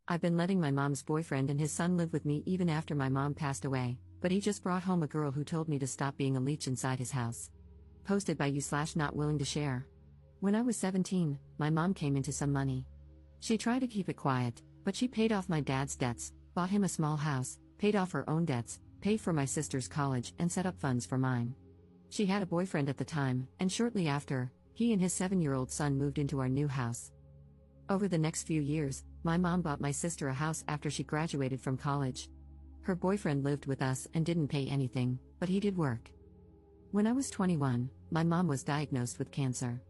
I've been letting my mom's boyfriend and his son live with me even after my mom passed away, but he just brought home a girl who told me to stop being a leech inside his house. Posted by you/not willing to share. When I was 17, my mom came into some money. She tried to keep it quiet, but she paid off my dad's debts, bought him a small house, paid off her own debts, paid for my sister's college, and set up funds for mine. She had a boyfriend at the time, and shortly after, he and his 7-year-old son moved into our new house. Over the next few years, my mom bought my sister a house after she graduated from college. Her boyfriend lived with us and didn't pay anything, but he did work. When I was 21, my mom was diagnosed with cancer.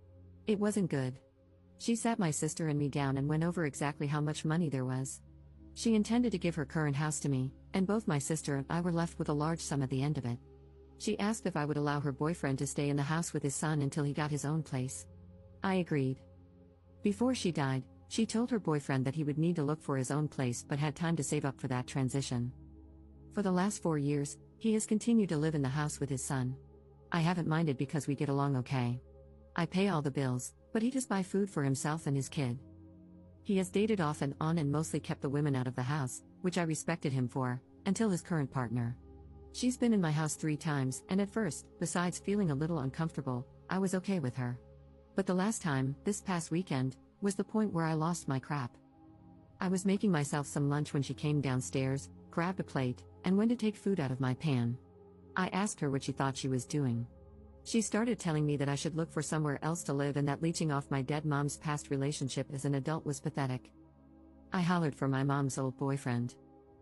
It wasn't good. She sat my sister and me down and went over exactly how much money there was. She intended to give her current house to me, and both my sister and I were left with a large sum at the end of it. She asked if I would allow her boyfriend to stay in the house with his son until he got his own place. I agreed. Before she died, she told her boyfriend that he would need to look for his own place but had time to save up for that transition. For the last 4 years, he has continued to live in the house with his son. I haven't minded because we get along okay. I pay all the bills, but he does buy food for himself and his kid. He has dated off and on and mostly kept the women out of the house, which I respected him for, until his current partner. She's been in my house 3 times, and at first, besides feeling a little uncomfortable, I was okay with her. But the last time, this past weekend, was the point where I lost my crap. I was making myself some lunch when she came downstairs, grabbed a plate, and went to take food out of my pan. I asked her what she thought she was doing. She started telling me that I should look for somewhere else to live and that leeching off my dead mom's past relationship as an adult was pathetic. I hollered for my mom's old boyfriend.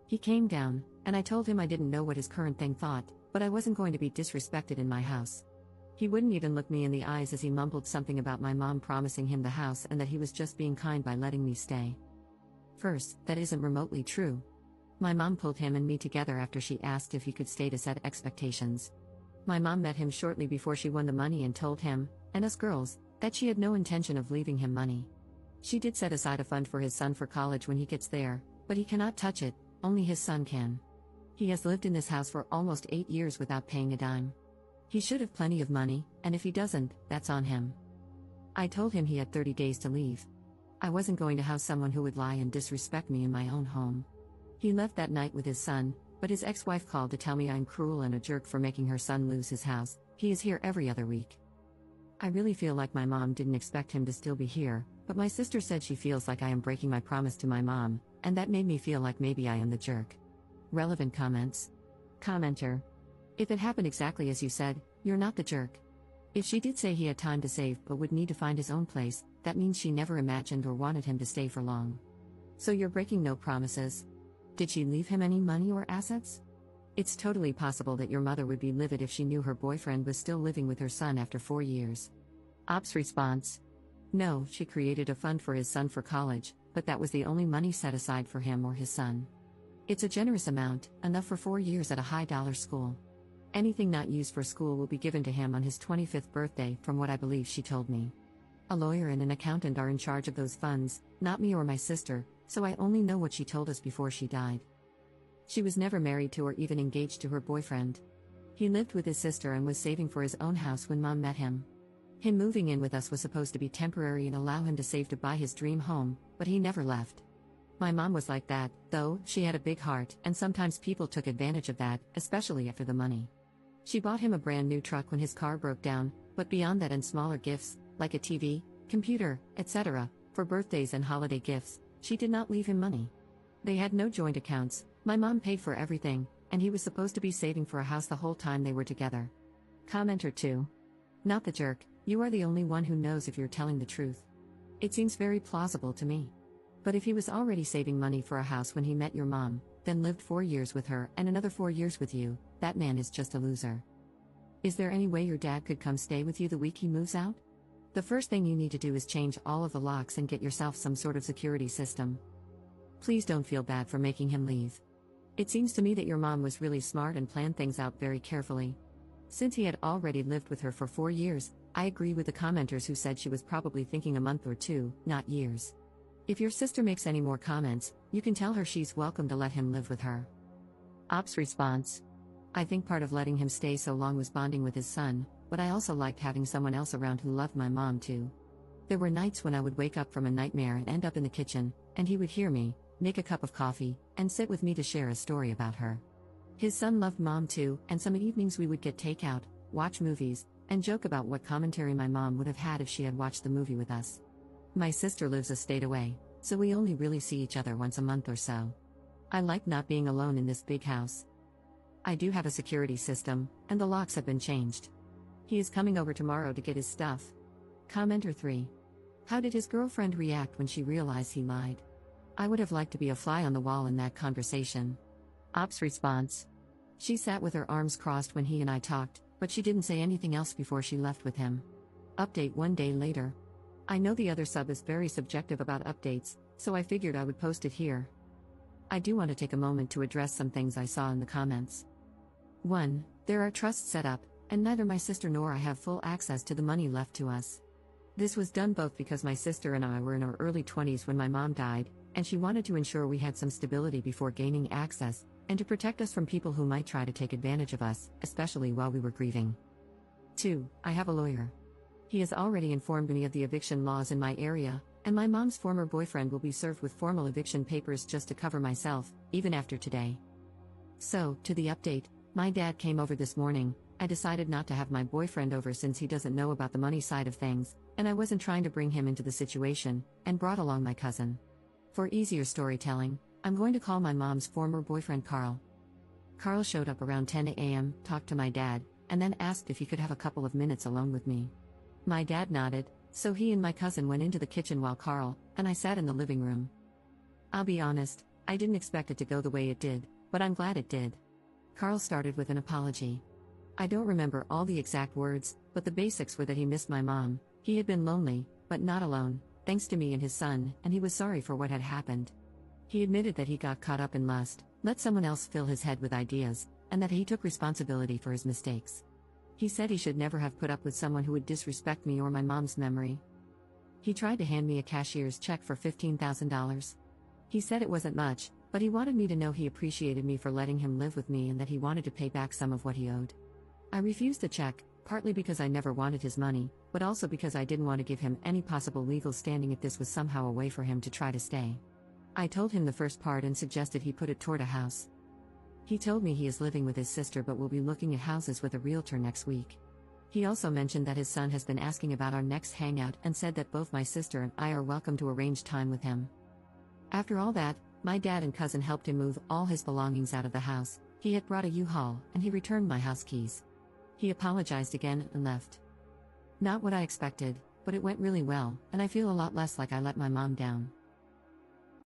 He came down, and I told him I didn't know what his current thing thought, but I wasn't going to be disrespected in my house. He wouldn't even look me in the eyes as he mumbled something about my mom promising him the house and that he was just being kind by letting me stay. First, that isn't remotely true. My mom pulled him and me together after she asked if he could stay to set expectations. My mom met him shortly before she won the money and told him, and us girls, that she had no intention of leaving him money. She did set aside a fund for his son for college when he gets there, but he cannot touch it, only his son can. He has lived in this house for almost 8 years without paying a dime. He should have plenty of money, and if he doesn't, that's on him. I told him he had 30 days to leave. I wasn't going to house someone who would lie and disrespect me in my own home. He left that night with his son, but his ex-wife called to tell me I'm cruel and a jerk for making her son lose his house. He is here every other week. I really feel like my mom didn't expect him to still be here, but my sister said she feels like I am breaking my promise to my mom, and that made me feel like maybe I am the jerk. Relevant comments. Commenter. If it happened exactly as you said, you're not the jerk. If she did say he had time to save but would need to find his own place, that means she never imagined or wanted him to stay for long. So you're breaking no promises. Did she leave him any money or assets? It's totally possible that your mother would be livid if she knew her boyfriend was still living with her son after 4 years. Ops response. No, she created a fund for his son for college, but that was the only money set aside for him or his son. It's a generous amount, enough for 4 years at a high-dollar school. Anything not used for school will be given to him on his 25th birthday, from what I believe she told me. A lawyer and an accountant are in charge of those funds, not me or my sister, so I only know what she told us before she died. She was never married to or even engaged to her boyfriend. He lived with his sister and was saving for his own house when Mom met him. Him moving in with us was supposed to be temporary and allow him to save to buy his dream home, but he never left. My mom was like that, though. She had a big heart, and sometimes people took advantage of that, especially after the money. She bought him a brand new truck when his car broke down, but beyond that and smaller gifts, like a TV, computer, etc., for birthdays and holiday gifts, she did not leave him money. They had no joint accounts, my mom paid for everything, and he was supposed to be saving for a house the whole time they were together. Commenter 2. Not the jerk, you are the only one who knows if you're telling the truth. It seems very plausible to me. But if he was already saving money for a house when he met your mom, then lived 4 years with her and another 4 years with you, that man is just a loser. Is there any way your dad could come stay with you the week he moves out? The first thing you need to do is change all of the locks and get yourself some sort of security system. Please don't feel bad for making him leave. It seems to me that your mom was really smart and planned things out very carefully. Since he had already lived with her for 4 years, I agree with the commenters who said she was probably thinking a month or 2, not years. If your sister makes any more comments, you can tell her she's welcome to let him live with her. Ops response. I think part of letting him stay so long was bonding with his son, but I also liked having someone else around who loved my mom too. There were nights when I would wake up from a nightmare and end up in the kitchen, and he would hear me, make a cup of coffee, and sit with me to share a story about her. His son loved mom too, and some evenings we would get takeout, watch movies, and joke about what commentary my mom would have had if she had watched the movie with us. My sister lives a state away, so we only really see each other once a month or so. I like not being alone in this big house. I do have a security system, and the locks have been changed. He is coming over tomorrow to get his stuff. Commenter 3. How did his girlfriend react when she realized he lied? I would have liked to be a fly on the wall in that conversation. Ops response. She sat with her arms crossed when he and I talked, but she didn't say anything else before she left with him. Update 1 day later. I know the other sub is very subjective about updates, so I figured I would post it here. I do want to take a moment to address some things I saw in the comments. 1. There are trusts set up, and neither my sister nor I have full access to the money left to us. This was done both because my sister and I were in our early 20s when my mom died, and she wanted to ensure we had some stability before gaining access, and to protect us from people who might try to take advantage of us, especially while we were grieving. 2. I have a lawyer. He has already informed me of the eviction laws in my area, and my mom's former boyfriend will be served with formal eviction papers just to cover myself, even after today. So, to the update, my dad came over this morning. I decided not to have my boyfriend over since he doesn't know about the money side of things, and I wasn't trying to bring him into the situation, and brought along my cousin. For easier storytelling, I'm going to call my mom's former boyfriend Carl. Carl showed up around 10 a.m., talked to my dad, and then asked if he could have a couple of minutes alone with me. My dad nodded, so he and my cousin went into the kitchen while Carl and I sat in the living room. I'll be honest, I didn't expect it to go the way it did, but I'm glad it did. Carl started with an apology. I don't remember all the exact words, but the basics were that he missed my mom, he had been lonely, but not alone, thanks to me and his son, and he was sorry for what had happened. He admitted that he got caught up in lust, let someone else fill his head with ideas, and that he took responsibility for his mistakes. He said he should never have put up with someone who would disrespect me or my mom's memory. He tried to hand me a cashier's check for $15,000. He said it wasn't much, but he wanted me to know he appreciated me for letting him live with me and that he wanted to pay back some of what he owed. I refused the check, partly because I never wanted his money, but also because I didn't want to give him any possible legal standing if this was somehow a way for him to try to stay. I told him the first part and suggested he put it toward a house. He told me he is living with his sister but will be looking at houses with a realtor next week. He also mentioned that his son has been asking about our next hangout and said that both my sister and I are welcome to arrange time with him. After all that, my dad and cousin helped him move all his belongings out of the house. He had brought a U-Haul, and he returned my house keys. He apologized again and left. Not what I expected, but it went really well, and I feel a lot less like I let my mom down.